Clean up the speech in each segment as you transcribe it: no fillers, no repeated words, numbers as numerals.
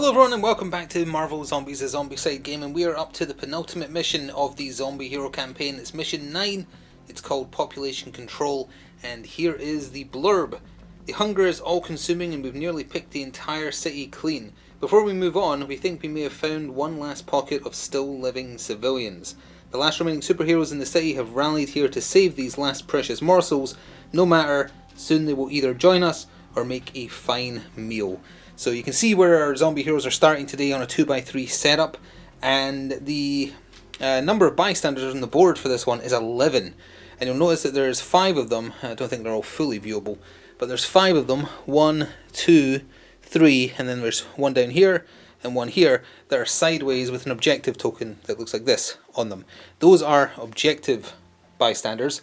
Hello everyone and welcome back to Marvel Zombies, a Zombicide game, and we are up to the penultimate mission of the Zombie Hero campaign. It's mission 9, it's called Population Control, and here is the blurb. The hunger is all-consuming and we've nearly picked the entire city clean. Before we move on, we think we may have found one last pocket of still living civilians. The last remaining superheroes in the city have rallied here to save these last precious morsels. No matter, soon they will either join us or make a fine meal. So you can see where our zombie heroes are starting today on a 2x3 setup, and the number of bystanders on the board for this one is 11. And you'll notice that there's 5 of them. I don't think they're all fully viewable, but there's 5 of them. 1, 2, 3, and then there's one down here and one here that are sideways with an objective token that looks like this on them. Those are objective bystanders.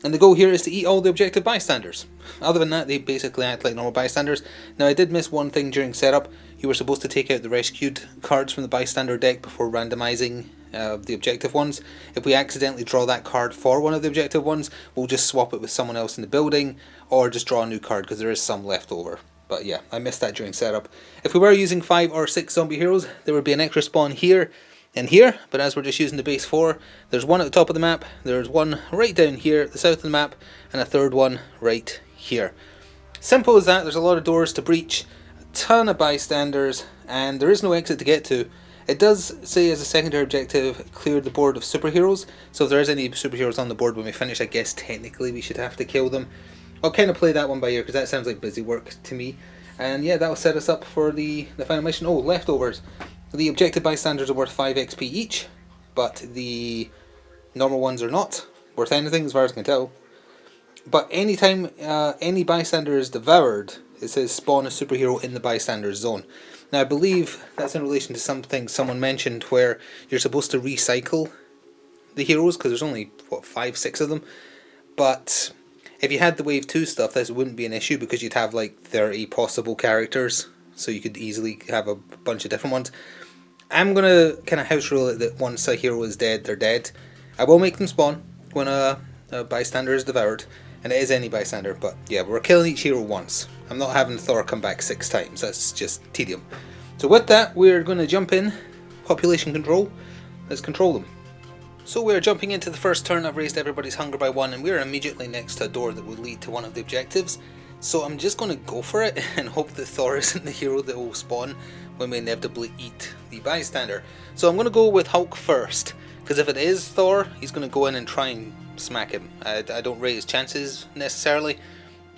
And the goal here is to eat all the objective bystanders. Other than that, they basically act like normal bystanders. Now, I did miss one thing during setup. You were supposed to take out the rescued cards from the bystander deck before randomizing the objective ones. If we accidentally draw that card for one of the objective ones, we'll just swap it with someone else in the building, or just draw a new card because there is some left over. But yeah, I missed that during setup. If we were using 5 or 6 zombie heroes, there would be an extra spawn here and here, but as we're just using the base 4, there's one at the top of the map, there's one right down here at the south of the map, and a third one right here. Simple as that. There's a lot of doors to breach, a ton of bystanders, and there is no exit to get to. It does say as a secondary objective, clear the board of superheroes, so if there is any superheroes on the board when we finish, I guess technically we should have to kill them. I'll kind of play that one by ear because that sounds like busy work to me. And yeah, that will set us up for the final mission. Oh, leftovers. The objective bystanders are worth 5 XP each, but the normal ones are not worth anything as far as I can tell. But anytime any bystander is devoured, it says spawn a superhero in the bystander zone. Now I believe that's in relation to something someone mentioned where you're supposed to recycle the heroes, because there's only, what, 5, 6 of them. But if you had the Wave 2 stuff, this wouldn't be an issue because you'd have like 30 possible characters, so you could easily have a bunch of different ones. I'm going to kind of house rule it that once a hero is dead, they're dead. I will make them spawn when a bystander is devoured, and it is any bystander, but yeah, we're killing each hero once. I'm not having Thor come back 6 times, that's just tedium. So with that, we're going to jump in, population control, let's control them. So we're jumping into the first turn. I've raised everybody's hunger by 1, and we're immediately next to a door that will lead to one of the objectives. So I'm just going to go for it and hope that Thor isn't the hero that will spawn when we inevitably eat the bystander. So I'm going to go with Hulk first, because if it is Thor, he's going to go in and try and smack him. I don't rate his chances necessarily,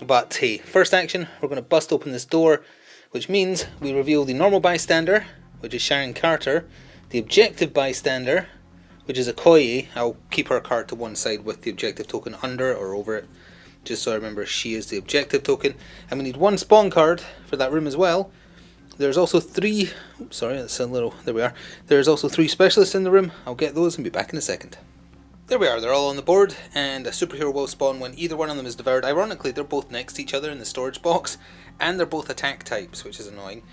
but hey, first action, we're going to bust open this door, which means we reveal the normal bystander, which is Sharon Carter, the objective bystander, which is Okoye. I'll keep her card to one side with the objective token under or over it, just so I remember she is the objective token. And we need 1 spawn card for that room as well. There's also 3, oops, sorry, that's a little, there we are. There's also 3 specialists in the room. I'll get those and be back in a second. There we are, they're all on the board, and a superhero will spawn when either one of them is devoured. Ironically, they're both next to each other in the storage box, and they're both attack types, which is annoying.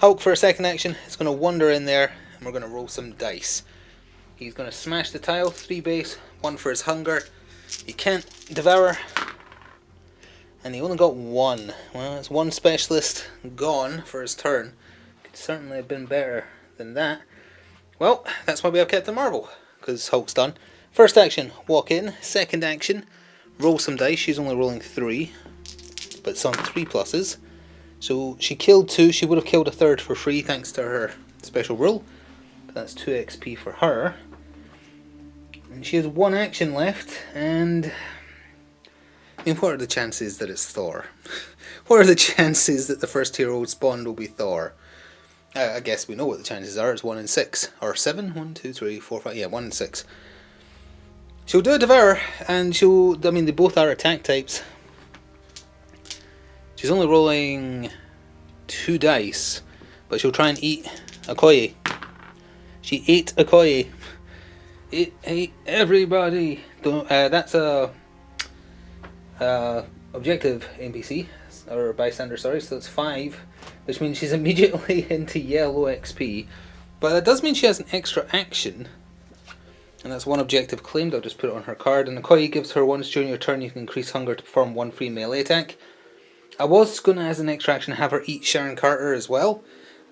Hulk, for a second action, is going to wander in there, and we're going to roll some dice. He's going to smash the tile, 3 base, 1 for his hunger. He can't devour, and he only got 1. Well, that's 1 specialist gone for his turn. Could certainly have been better than that. Well, that's why we have Captain Marvel, because Hulk's done. First action, walk in. Second action, roll some dice. She's only rolling 3, but it's on 3 pluses. So she killed 2. She would have killed a third for free thanks to her special rule. That's 2 XP for her. And she has 1 action left, and I mean, what are the chances that it's Thor? What are the chances that the first hero spawned will be Thor? I guess we know what the chances are. It's 1 in 6. Or 7? 1, 2, 3, 4, 5. Yeah, 1 in 6. She'll do a devour, and she'll, I mean, they both are attack types. She's only rolling 2 dice, but she'll try and eat Okoye. She ate Okoye. It ate everybody. That's a objective NPC, or bystander, sorry, so that's 5, which means she's immediately into yellow XP. But that does mean she has an extra action, and that's 1 objective claimed. I'll just put it on her card. And Okoye gives her once during your turn you can increase hunger to perform 1 free melee attack. I was going to, as an extra action, have her eat Sharon Carter as well,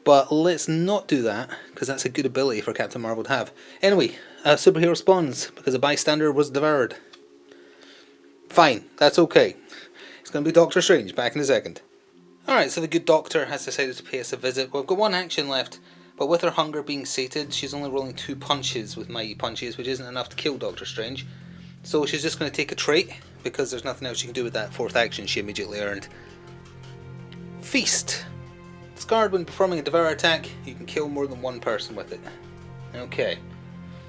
But let's not do that, because that's a good ability for Captain Marvel to have. Anyway, a superhero spawns, because a bystander was devoured. Fine, that's okay. It's going to be Doctor Strange, back in a second. Alright, so the good doctor has decided to pay us a visit. We've got one action left, but with her hunger being sated, she's only rolling 2 punches with mighty punches, which isn't enough to kill Doctor Strange. So she's just going to take a trait, because there's nothing else she can do with that 4th action she immediately earned. Feast. Scarred when performing a devour attack, you can kill more than 1 person with it. Okay.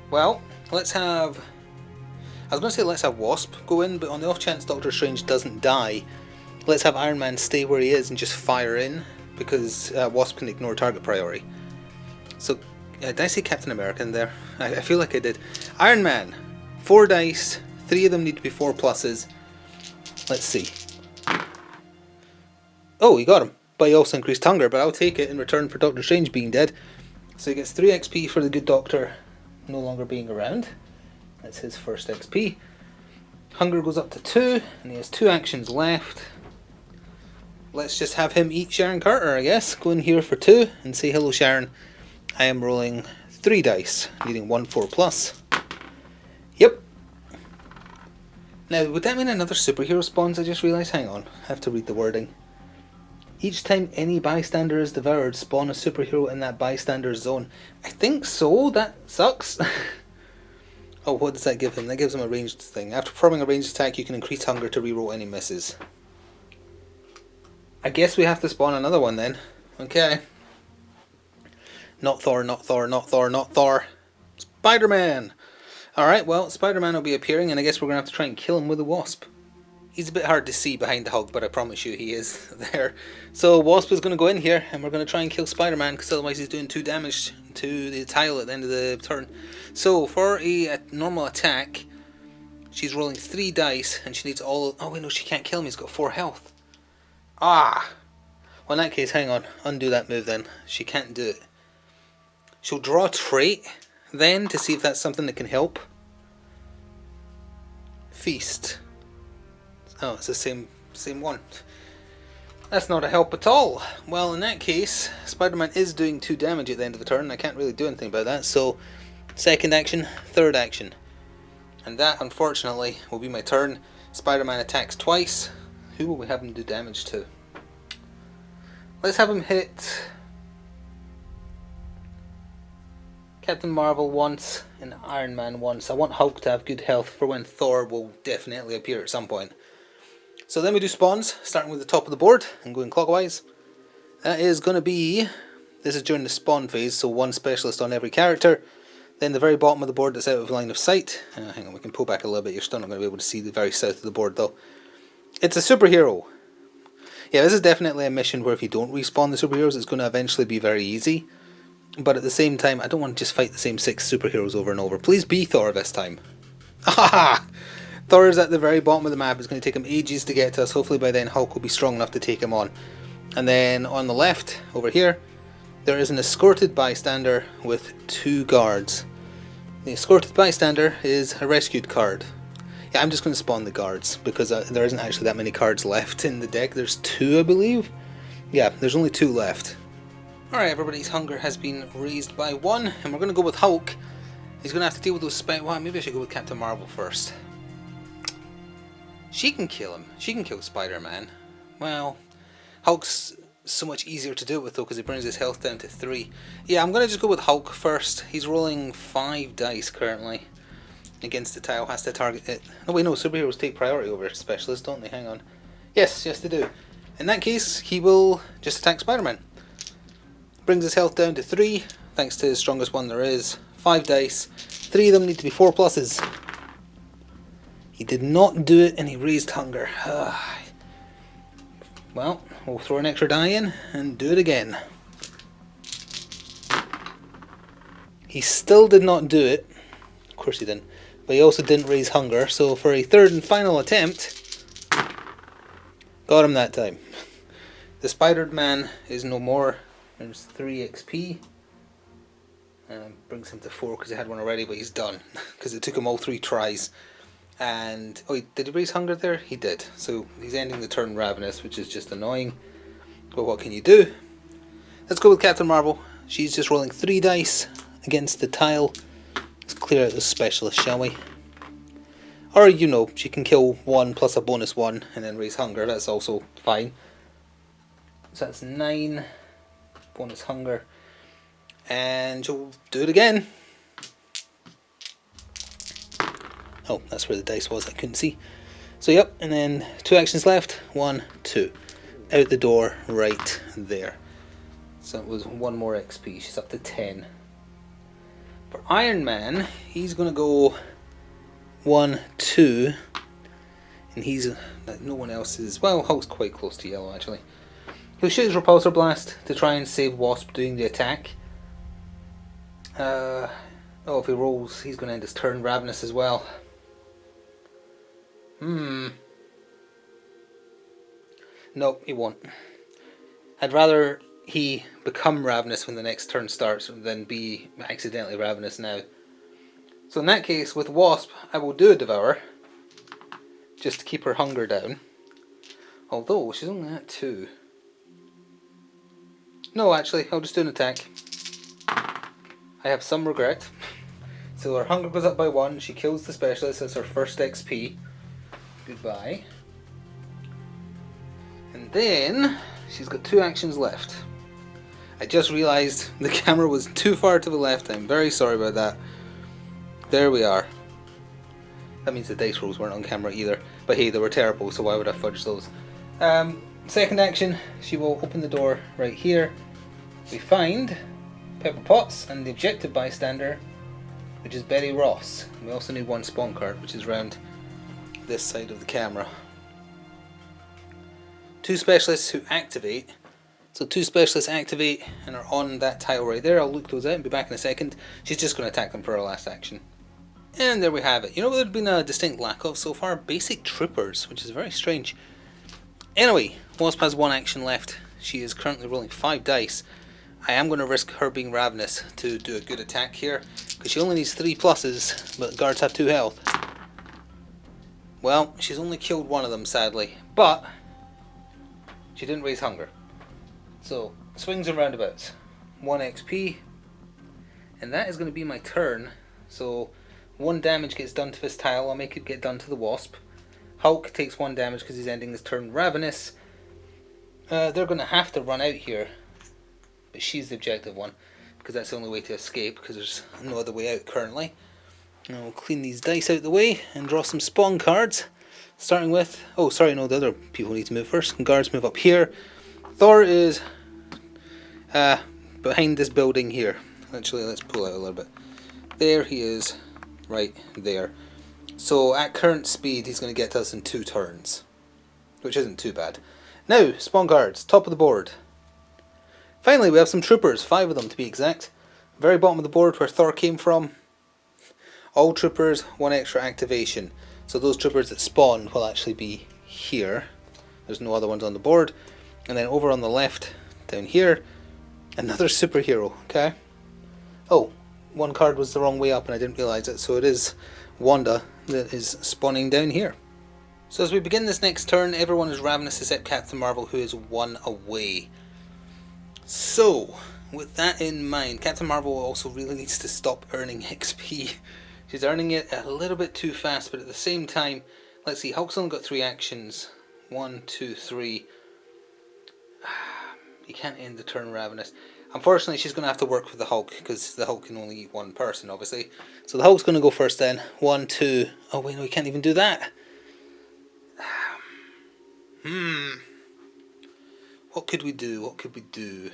Well, let's have... I was going to say let's have Wasp go in, but on the off chance Doctor Strange doesn't die, let's have Iron Man stay where he is and just fire in, because Wasp can ignore target priority. So, did I say Captain America in there? I feel like I did. Iron Man, 4 dice, 3 of them need to be 4 pluses. Let's see. Oh, he got him. But he also increased hunger, but I'll take it in return for Doctor Strange being dead. So he gets 3 XP for the good doctor no longer being around. That's his first XP. Hunger goes up to 2, and he has 2 actions left. Let's just have him eat Sharon Carter, I guess. Go in here for 2 and say hello, Sharon. I am rolling 3 dice, needing 1 4 plus. Yep. Now, would that mean another superhero spawns? I just realised. Hang on, I have to read the wording. Each time any bystander is devoured, spawn a superhero in that bystander's zone. I think so. That sucks. Oh, what does that give him? That gives him a ranged thing. After performing a ranged attack, you can increase hunger to reroll any misses. I guess we have to spawn another one then. Okay. Not Thor, not Thor, not Thor, not Thor. Spider-Man! Alright, well, Spider-Man will be appearing, and I guess we're going to have to try and kill him with a Wasp. He's a bit hard to see behind the Hulk, but I promise you he is there. So Wasp is going to go in here, and we're going to try and kill Spider-Man, because otherwise he's doing 2 damage to the tile at the end of the turn. So for a normal attack, she's rolling 3 dice, and she needs all... Oh wait, no, she can't kill him, he's got 4 health. Ah! Well, in that case, hang on, undo that move then. She can't do it. She'll draw a trait, then, to see if that's something that can help. Feast. Oh, it's the same one. That's not a help at all. Well, in that case, Spider-Man is doing 2 damage at the end of the turn. I can't really do anything about that. So, 2nd action, 3rd action. And that, unfortunately, will be my turn. Spider-Man attacks twice. Who will we have him do damage to? Let's have him hit Captain Marvel once and Iron Man once. I want Hulk to have good health for when Thor will definitely appear at some point. So then we do spawns, starting with the top of the board and going clockwise. That is going to be, this is during the spawn phase, so 1 specialist on every character. Then the very bottom of the board that's out of line of sight. Hang on, we can pull back a little bit, you're still not going to be able to see the very south of the board though. It's a superhero. Yeah, this is definitely a mission where if you don't respawn the superheroes, it's going to eventually be very easy. But at the same time, I don't want to just fight the same 6 superheroes over and over. Please be Thor this time. Haha! Thor is at the very bottom of the map. It's going to take him ages to get to us. Hopefully by then Hulk will be strong enough to take him on. And then on the left, over here, there is an escorted bystander with 2 guards. The escorted bystander is a rescued card. Yeah, I'm just going to spawn the guards, because there isn't actually that many cards left in the deck. There's 2, I believe. Yeah, there's only 2 left. Alright, everybody's hunger has been raised by 1, and we're going to go with Hulk. He's going to have to deal with those well, maybe I should go with Captain Marvel first. She can kill him. She can kill Spider-Man. Well, Hulk's so much easier to do it with though, because he brings his health down to 3. Yeah, I'm going to just go with Hulk first. He's rolling 5 dice currently against the tile. Has to target it. Oh wait, no, superheroes take priority over specialists, don't they? Hang on. Yes, they do. In that case, he will just attack Spider-Man. Brings his health down to 3, thanks to the strongest one there is. 5 dice. 3 of them need to be 4 pluses. He did not do it, and he raised hunger. Well, we'll throw an extra die in and do it again. He still did not do it. Of course he didn't. But he also didn't raise hunger, so for a 3rd and final attempt, got him that time. The Spider-Man is no more. There's 3 XP. Brings him to 4 because he had one already, but he's done. Because it took him all 3 tries. And, oh, did he raise hunger there? He did. So he's ending the turn ravenous, which is just annoying. But what can you do? Let's go with Captain Marvel. She's just rolling 3 dice against the tile. Let's clear out the specialist, shall we? Or, you know, she can kill 1 plus a bonus 1 and then raise hunger. That's also fine. So that's 9. Bonus hunger. And she'll do it again. Oh, that's where the dice was. I couldn't see. So, yep. And then 2 actions left. 1, 2. Out the door right there. So it was 1 more XP. She's up to 10. For Iron Man, he's going to go 1, 2. And he's... no one else is... Well, Hulk's quite close to yellow, actually. He'll shoot his repulsor blast to try and save Wasp doing the attack. Oh, if he rolls, he's going to end his turn ravenous as well. No, he won't. I'd rather he become ravenous when the next turn starts than be accidentally ravenous now. So in that case, with Wasp, I will do a Devour, just to keep her hunger down. Although, she's only at 2. No, actually, I'll just do an attack. I have some regret. So her hunger goes up by 1, she kills the specialist, that's her first XP. Goodbye. And then, she's got 2 actions left. I just realised the camera was too far to the left, I'm very sorry about that. There we are. That means the dice rolls weren't on camera either. But hey, they were terrible, so why would I fudge those? Second action, she will open the door right here. We find Pepper Potts and the objective bystander, which is Betty Ross. We also need 1 spawn card, which is round this side of the camera. 2 specialists who activate. So 2 specialists activate and are on that tile right there. I'll look those out and be back in a second. She's just going to attack them for her last action. And there we have it. You know what there's been a distinct lack of so far? Basic troopers, which is very strange. Anyway, Wasp has 1 action left. She is currently rolling 5 dice. I am going to risk her being ravenous to do a good attack here, because she only needs 3 pluses, but guards have 2 health. Well, she's only killed 1 of them, sadly, but she didn't raise hunger. So, swings and roundabouts. 1 XP, and that is going to be my turn. So, 1 damage gets done to this tile, I'll make it get done to the Wasp. Hulk takes 1 damage because he's ending his turn ravenous. They're going to have to run out here. But she's the objective one, because that's the only way to escape, because there's no other way out currently. And we'll clean these dice out the way and draw some spawn cards, starting with... Oh, sorry, no, the other people need to move first. Guards move up here. Thor is behind this building here. Actually, let's pull out a little bit. There he is, right there. So at current speed, he's going to get to us in 2 turns, which isn't too bad. Now, spawn cards, top of the board. Finally, we have some troopers, 5 of them to be exact. Very bottom of the board where Thor came from. All troopers, 1 extra activation. So those troopers that spawn will actually be here. There's no other ones on the board. And then over on the left, down here, another superhero, okay? Oh, 1 card was the wrong way up and I didn't realise it. So it is Wanda that is spawning down here. So as we begin this next turn, everyone is ravenous except Captain Marvel, who is 1 away. So, with that in mind, Captain Marvel also really needs to stop earning XP. She's earning it a little bit too fast, but at the same time, let's see, Hulk's only got 3 actions. 1, 2, 3. You can't end the turn ravenous. Unfortunately, she's going to have to work with the Hulk, because the Hulk can only eat 1 person, obviously. So the Hulk's going to go first then. 1, 2. Oh wait, no, he can't even do that. What could we do? What could we do?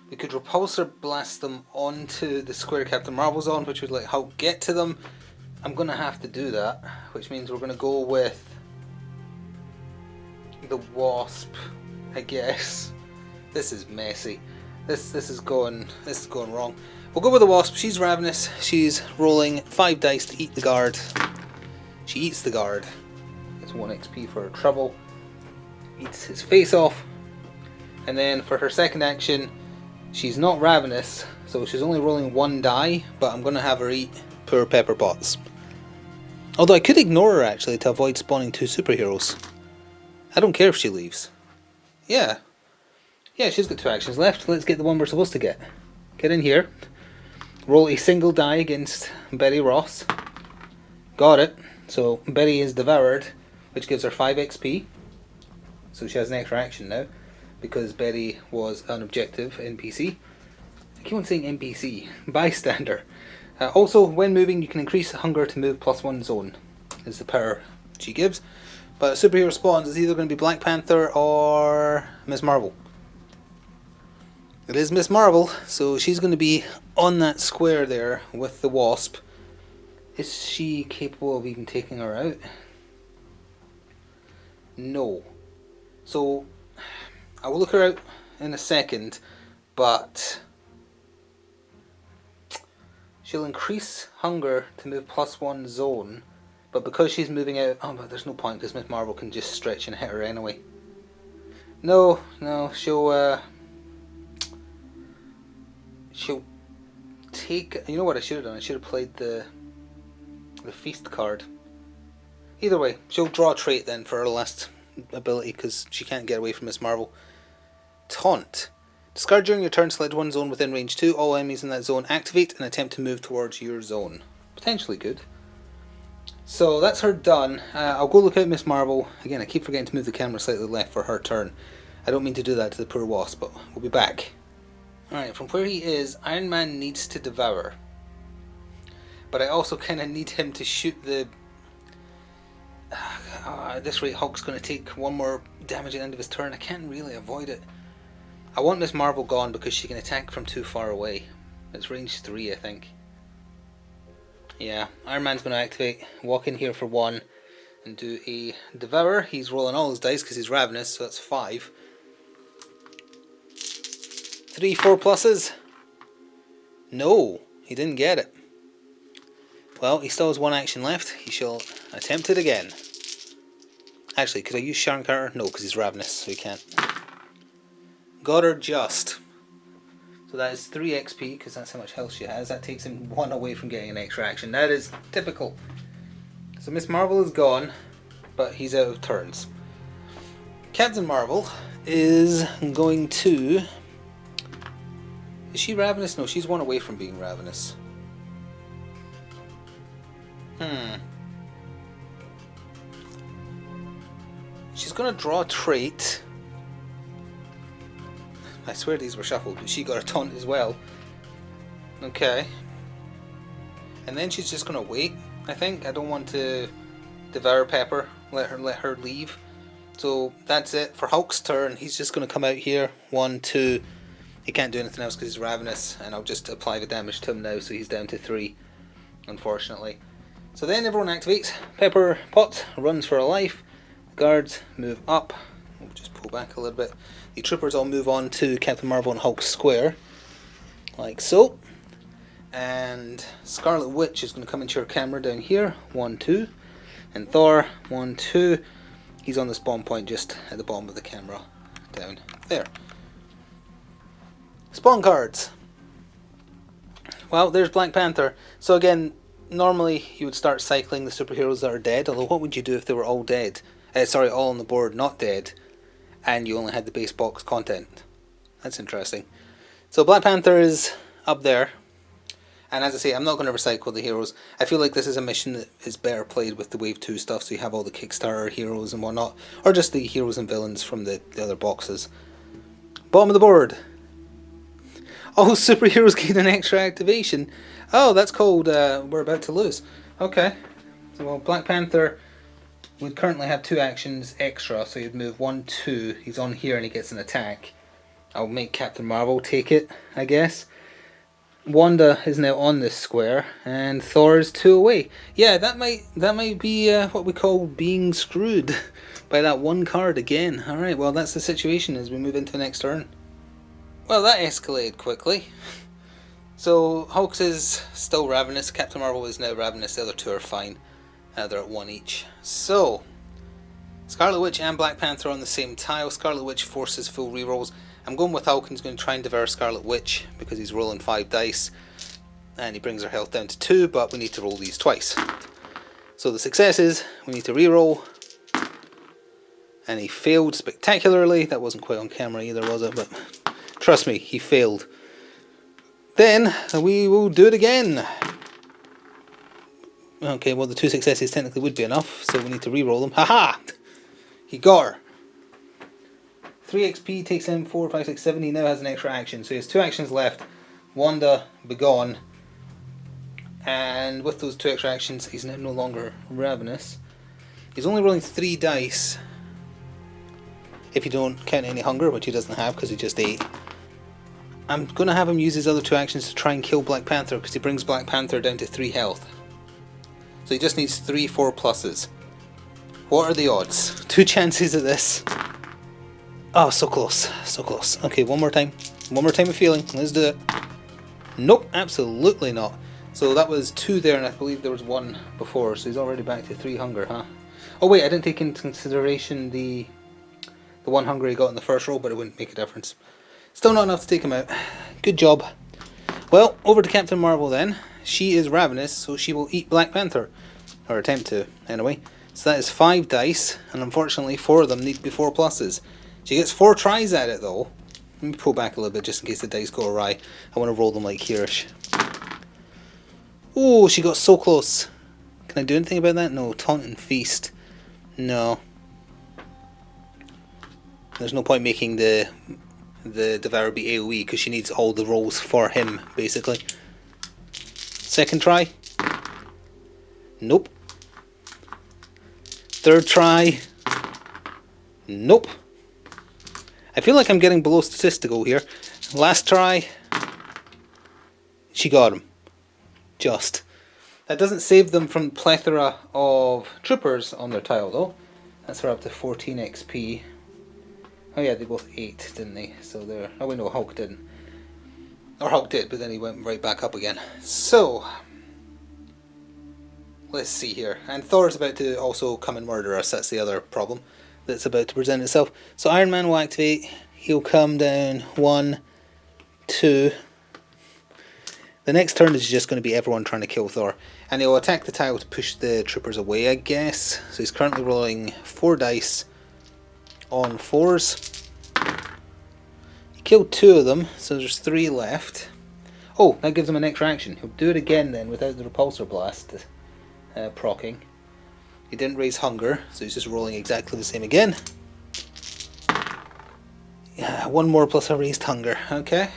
We could repulsor blast them onto the square Captain Marvel's on, which would let Hulk get to them. I'm going to have to do that, which means we're going to go with the Wasp, I guess. This is messy. This is going wrong. We'll go with the Wasp. She's ravenous. She's rolling 5 dice to eat the guard. She eats the guard. Gets 1 XP for her trouble. Eats his face off. And then for her second action, she's not ravenous, so she's only rolling 1 die, but I'm going to have her eat poor Pepper Potts. Although I could ignore her actually to avoid spawning 2 superheroes. I don't care if she leaves. Yeah. Yeah, she's got 2 actions left. Let's get the one we're supposed to get. Get in here. Roll a single die against Betty Ross. Got it. So Betty is devoured, which gives her 5 XP. So she has an extra action now, because Betty was an objective NPC. I keep on saying NPC. Bystander. Also, when moving, you can increase hunger to move +1 zone, is the power she gives. But a superhero spawns is either going to be Black Panther or Miss Marvel. It is Miss Marvel, so she's going to be on that square there with the Wasp. Is she capable of even taking her out? No. So, I will look her out in a second, but she'll increase hunger to move +1 zone, but because she's moving out, oh, but there's no point because Miss Marvel can just stretch and hit her anyway. No, she'll take, you know what I should have done? I should have played the feast card. Either way, she'll draw a trait then for her last ability because she can't get away from Miss Marvel. Taunt. Discard during your turn, select one zone within range 2. All enemies in that zone activate and attempt to move towards your zone. Potentially good. So that's her done. I'll go look out Miss Marvel. Again, I keep forgetting to move the camera slightly left for her turn. I don't mean to do that to the poor Wasp, but we'll be back. Alright, from where he is, Iron Man needs to devour. But I also kind of need him to shoot the... at this rate, Hulk's going to take 1 more damage at the end of his turn. I can't really avoid it. I want Miss Marvel gone because she can attack from too far away. It's range 3, I think. Yeah, Iron Man's going to activate, walk in here for 1, and do a Devour. He's rolling all his dice because he's ravenous, so that's 5. 3 4 pluses. No, he didn't get it. Well, he still has 1 action left. He shall attempt it again. Actually, could I use Sharon Carter? No, because he's ravenous, so he can't. Got her just. So that is 3 XP, because that's how much health she has. That takes him 1 away from getting an extra action. That is typical. So Miss Marvel is gone, but he's out of turns. Captain Marvel is going to... Is she ravenous? No, she's 1 away from being ravenous. She's going to draw a trait. I swear these were shuffled, but she got a taunt as well. Okay. And then she's just going to wait, I think. I don't want to devour Pepper, let her leave. So that's it. For Hulk's turn, he's just going to come out here. 1, 2. He can't do anything else because he's ravenous, and I'll just apply the damage to him now, so he's down to 3, unfortunately. So then everyone activates. Pepper Pot runs for a life. The guards move up. We'll just pull back a little bit. The troopers all move on to Captain Marvel and Hulk Square, like so. And Scarlet Witch is going to come into your camera down here. 1, 2. And Thor, 1, 2. He's on the spawn point just at the bottom of the camera, down there. Spawn cards. Well, there's Black Panther. So again, normally you would start cycling the superheroes that are dead, although what would you do if they were all dead? Sorry, all on the board, not dead, and you only had the base box content? That's interesting. So Black Panther is up there, and as I say, I'm not going to recycle the heroes. I feel like this is a mission that is better played with the Wave 2 stuff, so you have all the Kickstarter heroes and whatnot, or just the heroes and villains from the other boxes. Bottom of the board. All superheroes gain an extra activation. Oh, that's called We're About to Lose. Okay. So, well, Black Panther would currently have 2 actions extra, so you'd move 1, 2. He's on here and he gets an attack. I'll make Captain Marvel take it, I guess. Wanda is now on this square, and Thor is 2 away. Yeah, that might be what we call being screwed by that 1 card again. Alright, well, that's the situation as we move into the next turn. Well, that escalated quickly. So, Hulk is still ravenous. Captain Marvel is now ravenous. The other 2 are fine. They're at 1 each. So, Scarlet Witch and Black Panther on the same tile. Scarlet Witch forces full rerolls. I'm going with Hulk, and he's going to try and devour Scarlet Witch because he's rolling 5 dice. And he brings her health down to 2, but we need to roll these twice. So the success is we need to reroll. And he failed spectacularly. That wasn't quite on camera either, was it? But trust me, he failed. Then we will do it again. Okay, well the 2 successes technically would be enough, so we need to re-roll them. Haha! He got her. 3 XP takes him 4, 5, 6, 7. He now has an extra action, so he has 2 actions left. Wanda, Begone. And with those 2 extra actions, he's now no longer ravenous. He's only rolling 3 dice. If you don't count any hunger, which he doesn't have because he just ate. I'm going to have him use his other 2 actions to try and kill Black Panther, because he brings Black Panther down to 3 health. So he just needs 3 4 pluses. What are the odds? 2 chances of this. Oh, so close. So close. Okay, one more time. One more time of feeling. Let's do it. Nope, absolutely not. So that was 2 there, and I believe there was 1 before, so he's already back to 3 hunger, huh? Oh wait, I didn't take into consideration the 1 hunger he got in the first roll, but it wouldn't make a difference. Still not enough to take him out. Good job. Well, over to Captain Marvel then. She is ravenous, so she will eat Black Panther. Or attempt to, anyway. So that is 5 dice, and unfortunately 4 of them need to be 4 pluses. She gets 4 tries at it though. Let me pull back a little bit just in case the dice go awry. I want to roll them like here-ish. Oh, she got so close. Can I do anything about that? No. Taunt and Feast. No. There's no point making the Devourer be AoE because she needs all the rolls for him, basically. Second try. Nope. Third try. Nope. I feel like I'm getting below statistical here. Last try. She got him. Just. That doesn't save them from plethora of troopers on their tile though. That's her up to 14 XP. Oh yeah, they both ate, didn't they? So they're... Oh wait, no, Hulk didn't. Or Hulk did, but then he went right back up again. So... let's see here. And Thor's about to also come and murder us. That's the other problem that's about to present itself. So Iron Man will activate. He'll come down 1, 2... The next turn is just going to be everyone trying to kill Thor. And he'll attack the tile to push the troopers away, I guess. So he's currently rolling 4 dice on 4s. He killed 2 of them, so there's 3 left. Oh, that gives him an extra action. He'll do it again then without the repulsor blast proccing. He didn't raise hunger, so he's just rolling exactly the same again. Yeah, 1 more plus a raised hunger. Okay.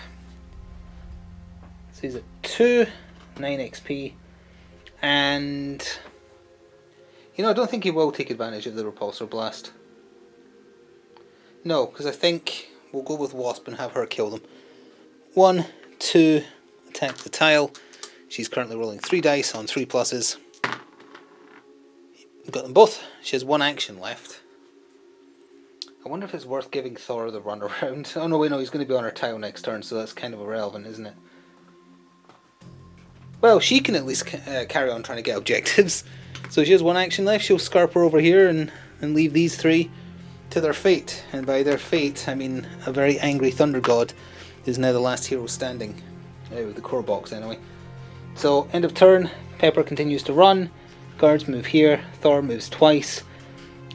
So he's at 2, 9 XP, and you know, I don't think he will take advantage of the repulsor blast. No, because I think we'll go with Wasp and have her kill them. 1, 2, attack the tile. She's currently rolling 3 dice on 3 pluses. We've got them both. She has 1 action left. I wonder if it's worth giving Thor the run around. Oh no, wait, no, he's going to be on her tile next turn, so that's kind of irrelevant, isn't it? Well, she can at least carry on trying to get objectives. So she has 1 action left. She'll scarper over here and leave these 3 to their fate. And by their fate, I mean a very angry Thunder God is now the last hero standing. With the core box, anyway. So, end of turn. Pepper continues to run. Guards move here. Thor moves twice.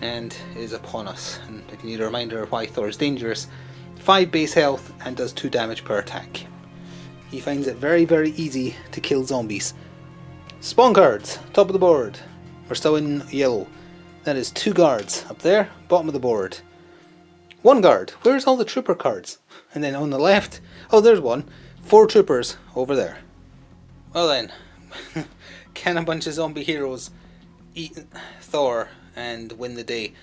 And is upon us. And if you need a reminder of why Thor is dangerous, 5 base health and does 2 damage per attack. He finds it very, very easy to kill zombies. Spawn cards, top of the board. We're still in yellow. That is 2 guards up there, bottom of the board. 1 guard. Where's all the trooper cards? And then on the left, oh, there's 1. 4 troopers over there. Well then, can a bunch of zombie heroes eat Thor and win the day?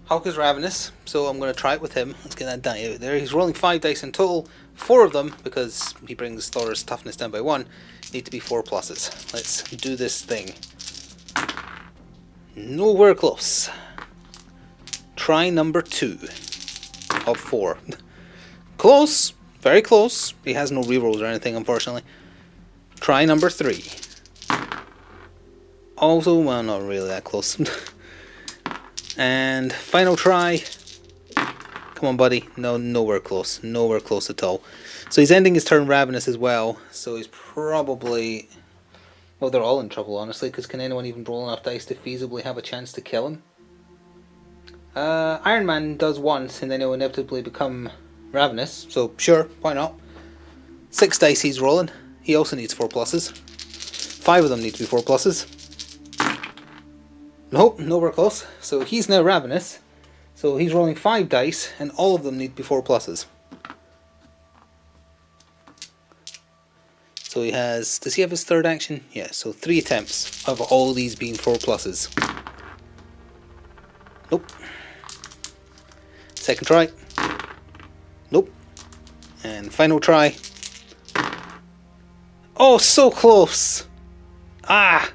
Hulk is ravenous, so I'm going to try it with him. Let's get that die out there. He's rolling 5 dice in total. 4 of them, because he brings Thor's toughness down by 1, need to be 4 pluses. Let's do this thing. Nowhere close. Try number 2 of 4. Close. Very close. He has no rerolls or anything, unfortunately. Try number 3. Also, well, not really that close. And final try. Come on, buddy. No, nowhere close. Nowhere close at all. So he's ending his turn ravenous as well. So he's probably... Well, they're all in trouble, honestly, because can anyone even roll enough dice to feasibly have a chance to kill him? Iron Man does once, and then he'll inevitably become Ravenous. So sure, why not? 6 dice he's rolling. He also needs 4 pluses. 5 of them need to be 4 pluses. Nope, nowhere close. So he's now Ravenous. So he's rolling 5 dice, and all of them need to be 4 pluses. So he has... Does he have his third action? Yeah, so 3 attempts of all these being 4 pluses. Nope. Second try. Nope. And final try. Oh, so close! Ah!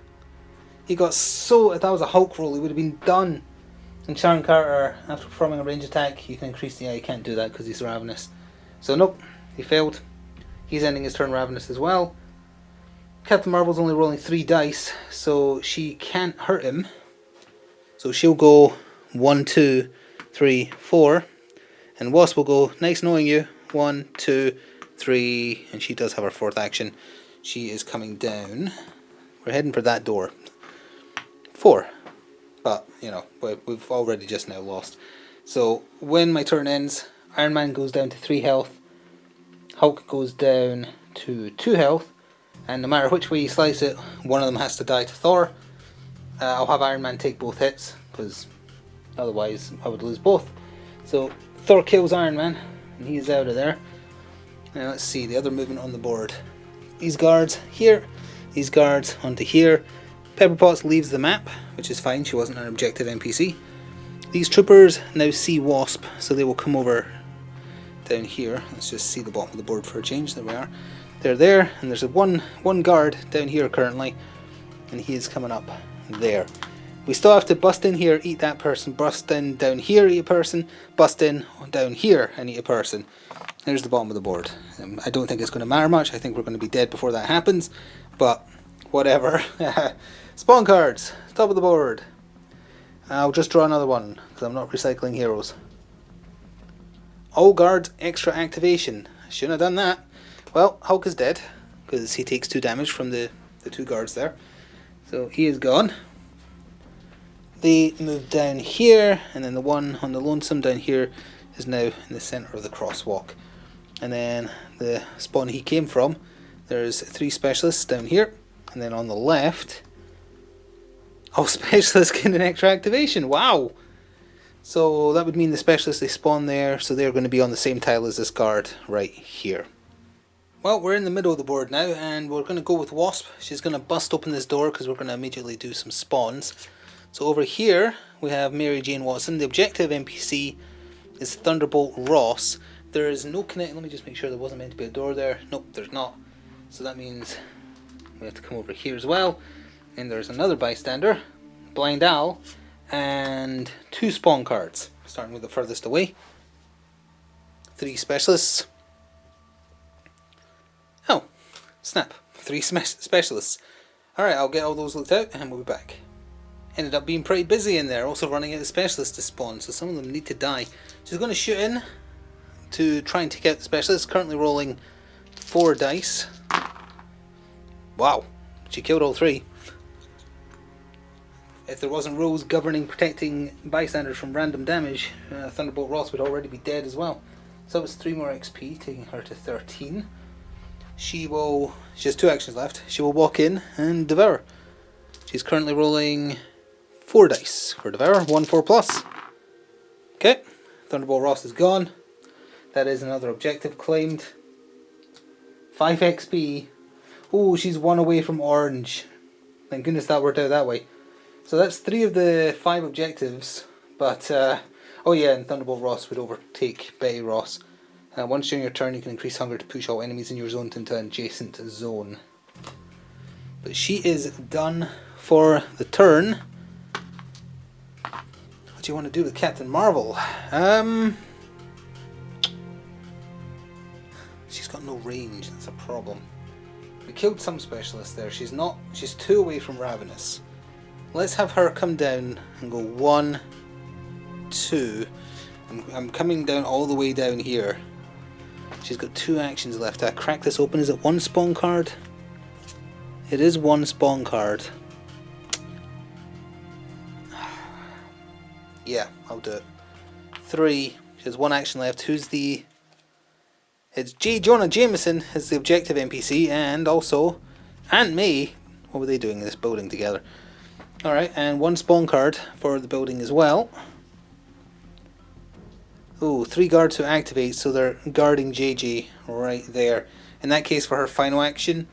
He got so... If that was a Hulk roll, he would have been done. And Sharon Carter, after performing a range attack, you can increase the... Yeah, you can't do that because he's Ravenous. So nope, he failed. He's ending his turn Ravenous as well. Captain Marvel's only rolling 3 dice, so she can't hurt him. So she'll go 1, 2, 3, 4. And Wasp will go, nice knowing you. 1, 2, 3. And she does have her 4th action. She is coming down. We're heading for that door. 4. But, you know, we've already just now lost. So, when my turn ends, Iron Man goes down to 3 health. Hulk goes down to 2 health. And no matter which way you slice it, one of them has to die to Thor. I'll have Iron Man take both hits, because otherwise I would lose both. So, Thor kills Iron Man, and he's out of there. Now let's see, the other movement on the board. These guards here, these guards onto here. Pepper Potts leaves the map, which is fine, she wasn't an objective NPC. These troopers now see Wasp, so they will come over down here. Let's just see the bottom of the board for a change, there we are. They're there, and there's one guard down here currently, and he is coming up there. We still have to bust in here, eat that person, bust in down here, eat a person, bust in down here and eat a person. There's the bottom of the board. I don't think it's going to matter much. I think we're going to be dead before that happens, but whatever. Spawn cards, top of the board. I'll just draw another one, because I'm not recycling heroes. All guards, extra activation. Shouldn't have done that. Well, Hulk is dead, because he takes 2 damage from the 2 guards there. So he is gone. They move down here, and then the one on the lonesome down here is now in the centre of the crosswalk. And then the spawn he came from, there's 3 specialists down here, and then on the left, all specialists get an extra activation. Wow! So that would mean the specialists, they spawn there, so they're going to be on the same tile as this guard right here. Well, we're in the middle of the board now, and we're going to go with Wasp. She's going to bust open this door because we're going to immediately do some spawns. So over here, we have Mary Jane Watson. The objective NPC is Thunderbolt Ross. There is no connect. Let me just make sure there wasn't meant to be a door there. Nope, there's not. So that means we have to come over here as well. And there's another bystander, Blind Owl, and 2 spawn cards, starting with the furthest away. 3 specialists. Oh, snap. 3 specialists. Alright, I'll get all those looked out and we'll be back. Ended up being pretty busy in there, also running out of specialists to spawn, so some of them need to die. She's going to shoot in to try and take out the specialists, currently rolling 4 dice. Wow, she killed all 3. If there wasn't rules governing protecting bystanders from random damage, Thunderbolt Ross would already be dead as well. So it's 3 more XP, taking her to 13. She has 2 actions left. She will walk in and devour. She's currently rolling 4 dice for devour, 1 4 plus. Okay, Thunderbolt Ross is gone. That is another objective claimed. 5 XP. Oh, she's 1 away from orange. Thank goodness that worked out that way. So that's 3 of the 5 objectives. But, oh yeah, and Thunderbolt Ross would overtake Betty Ross. Once during your turn, you can increase hunger to push all enemies in your zone into an adjacent zone. But she is done for the turn. What do you want to do with Captain Marvel? She's got no range, that's a problem. We killed some specialists there. She's 2 away from Ravenous. Let's have her come down and go 1, 2. I'm coming down all the way down here. She's got 2 actions left. I crack this open. Is it 1 spawn card? It is 1 spawn card. Yeah, I'll do it. 3. She has 1 action left. Who's the... It's J. Jonah Jameson is the objective NPC, and also Aunt May. What were they doing in this building together? Alright, and 1 spawn card for the building as well. Oh, 3 guards to activate, so they're guarding JJ right there. In that case, for her final action,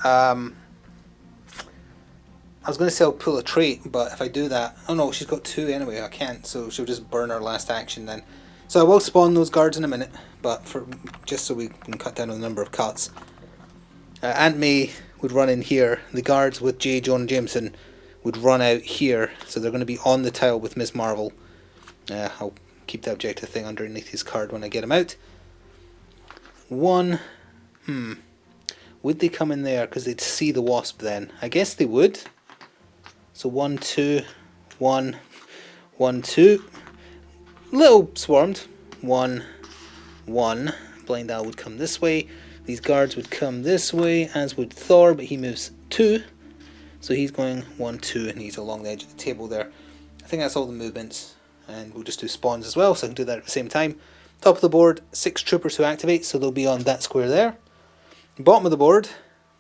I was going to say I'll pull a trait, but if I do that... Oh no, she's got 2 anyway, I can't, so she'll just burn her last action then. So I will spawn those guards in a minute, but for just so we can cut down on the number of cuts. Aunt May would run in here. The guards with J. Jonah Jameson would run out here, so they're going to be on the tile with Miss Marvel. I'll keep the objective thing underneath his card when I get him out. 1. Would they come in there? Because they'd see the wasp then. I guess they would. So 1, 2, 1, 1, 2. Little swarmed. 1, 1. Blind Owl would come this way. These guards would come this way, as would Thor, but he moves 2. So he's going 1, 2, and he's along the edge of the table there. I think that's all the movements. And we'll just do spawns as well, so I can do that at the same time. Top of the board, 6 troopers to activate, so they'll be on that square there. Bottom of the board,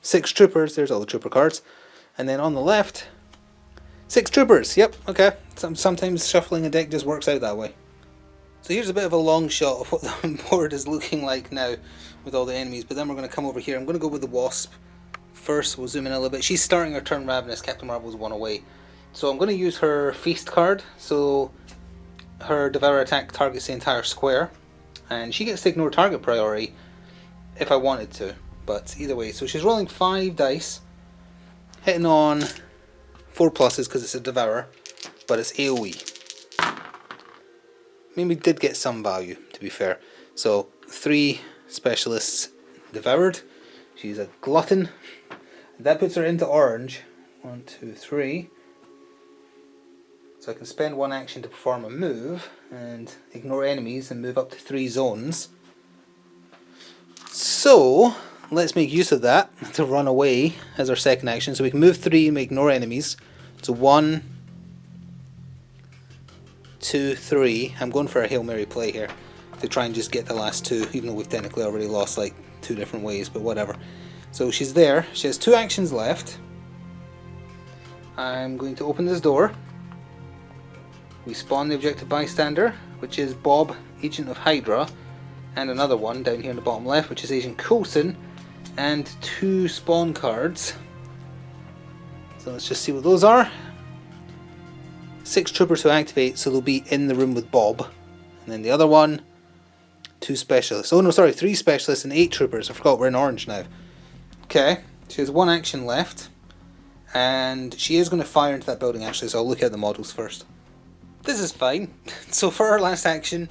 6 troopers, there's all the trooper cards. And then on the left, 6 troopers, yep, okay. Sometimes shuffling a deck just works out that way. So here's a bit of a long shot of what the board is looking like now with all the enemies, but then we're going to come over here. I'm going to go with the Wasp first. We'll zoom in a little bit. She's starting her turn Ravenous. Captain Marvel's 1 away. So I'm going to use her Feast card, so her Devour attack targets the entire square, and she gets to ignore target priority if I wanted to, but either way. So she's rolling 5 dice, hitting on 4 pluses because it's a Devourer, but it's AoE. I mean, we did get some value, to be fair. So 3 specialists devoured. She's a glutton. That puts her into orange. 1, 2, 3. So I can spend 1 action to perform a move and ignore enemies and move up to 3 zones. So let's make use of that to run away as our second action. So we can move 3 and ignore enemies. So 1, 2, 3. I'm going for a Hail Mary play here to try and just get the last 2, even though we've technically already lost like 2 different ways, but whatever. So she's there. She has 2 actions left. I'm going to open this door. We spawn the objective bystander, which is Bob, Agent of Hydra, and another one down here in the bottom left, which is Agent Coulson, and 2 spawn cards. So let's just see what those are. 6 troopers to activate, so they'll be in the room with Bob. And then the other one, 2 specialists. Oh no, sorry, 3 specialists and 8 troopers. I forgot we're in orange now. Okay, she has 1 action left, and she is going to fire into that building actually, so I'll look at the models first. This is fine. So for her last action,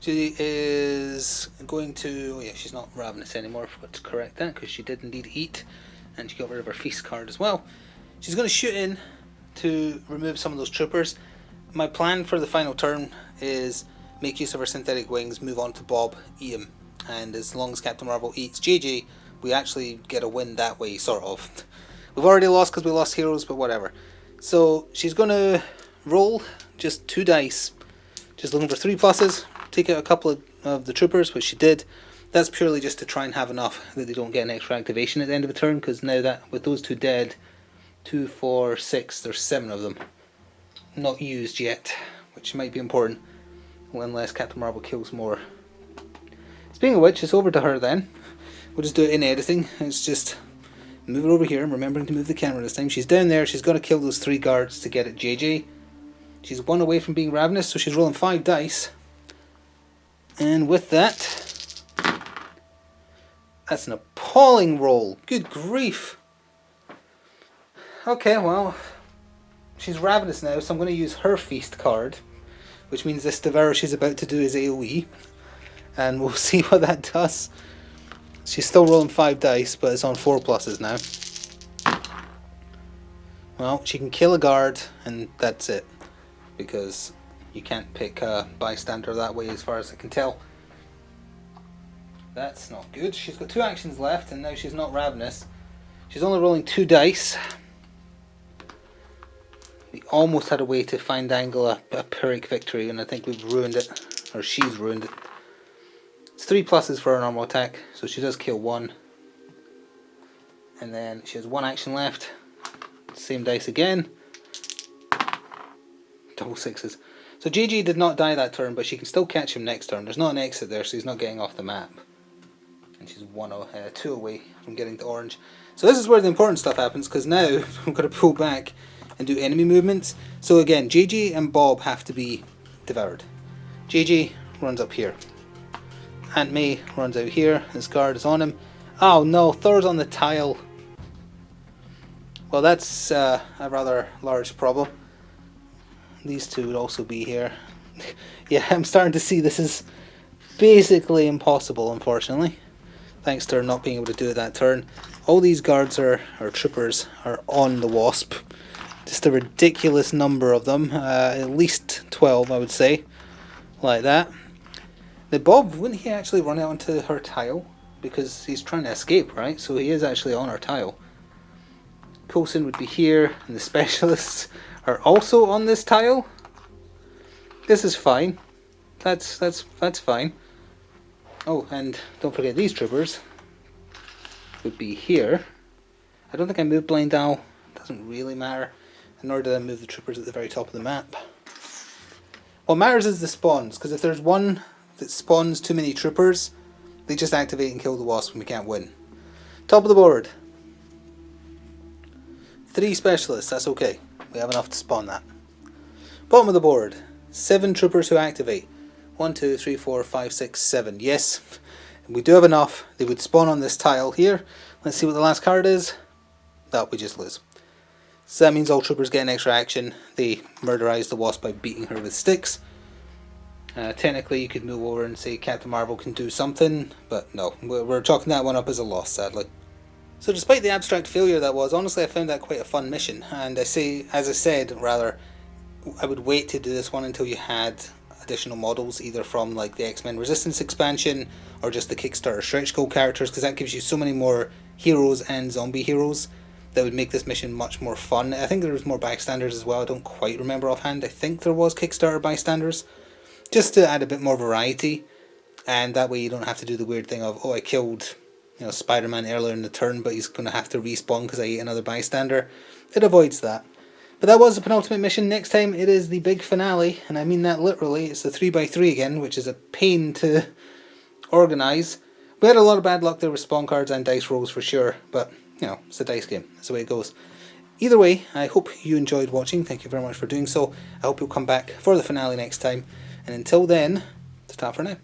she is going to... Oh yeah, she's not ravenous anymore. I forgot to correct that because she did indeed eat, and she got rid of her feast card as well. She's going to shoot in to remove some of those troopers. My plan for the final turn is make use of her synthetic wings, move on to Bob, eat him, and as long as Captain Marvel eats JJ, we actually get a win that way, sort of. We've already lost because we lost heroes, but whatever. So she's going to roll just 2 dice, just looking for 3 pluses, take out a couple of the troopers, which she did. That's purely just to try and have enough that they don't get an extra activation at the end of the turn, because now that with those 2 dead, 2, 4, 6, there's 7 of them not used yet, which might be important unless Captain Marvel kills more. Speaking of which, it's over to her then. We'll just do it in editing. It's just move it over here. I'm remembering to move the camera this time. She's down there. She's got to kill those 3 guards to get at JJ. She's 1 away from being ravenous, so she's rolling 5 dice. And with that, that's an appalling roll. Good grief. Okay, well, she's ravenous now, so I'm going to use her feast card, which means this Devourer she's about to do is AoE, and we'll see what that does. She's still rolling 5 dice, but it's on 4 pluses now. Well, she can kill a guard, and that's it, because you can't pick a bystander that way as far as I can tell. That's not good. She's got 2 actions left, and now she's not ravenous. She's only rolling 2 dice. We almost had a way to find angle a Pyrrhic victory, and I think we've ruined it, or she's ruined it. It's 3 pluses for her normal attack, so she does kill 1. And then she has 1 action left. Same dice again. Double 6s. So GG did not die that turn, but she can still catch him next turn. There's not an exit there, so he's not getting off the map. And she's 2 away from getting to orange. So this is where the important stuff happens, because now I'm going to pull back and do enemy movements. So again, JJ and Bob have to be devoured. JJ runs up here. Aunt May runs out here. His guard is on him. Oh no, Thor's on the tile. Well, that's a rather large problem. These two would also be here. Yeah, I'm starting to see this is basically impossible, unfortunately. Thanks to her not being able to do it that turn. All these guards or troopers are on the Wasp. Just a ridiculous number of them. At least 12, I would say. Like that. Now Bob, wouldn't he actually run out onto her tile? Because he's trying to escape, right? So he is actually on her tile. Coulson would be here, and the specialists are also on this tile. This is fine. That's fine. Oh, and don't forget these troopers would be here. I don't think I moved Blind Owl. Doesn't really matter. And nor did I move the troopers at the very top of the map. What matters is the spawns, because if there's one that spawns too many troopers, they just activate and kill the Wasp and we can't win. Top of the board. 3 specialists, that's okay. We have enough to spawn that. Bottom of the board. 7 troopers who activate. 1, 2, 3, 4, 5, 6, 7. Yes, we do have enough. They would spawn on this tile here. Let's see what the last card is. That we just lose. So that means all troopers get an extra action. They murderize the Wasp by beating her with sticks. Technically you could move over and say Captain Marvel can do something, but no, we're chalking that one up as a loss, sadly. So despite the abstract failure that was, honestly I found that quite a fun mission, and as I said, I would wait to do this one until you had additional models, either from like the X-Men Resistance expansion or just the Kickstarter stretch goal characters, because that gives you so many more heroes and zombie heroes that would make this mission much more fun. I think there was more bystanders as well. I don't quite remember offhand. I think there was Kickstarter bystanders, just to add a bit more variety, and that way you don't have to do the weird thing of, oh, I killed Spider-Man earlier in the turn, but he's going to have to respawn because I ate another bystander. It avoids that. But that was the penultimate mission. Next time it is the big finale, and I mean that literally. It's the 3x3 again, which is a pain to organise. We had a lot of bad luck there with spawn cards and dice rolls for sure, but it's a dice game. That's the way it goes. Either way, I hope you enjoyed watching. Thank you very much for doing so. I hope you'll come back for the finale next time. And until then, ta-ta for now.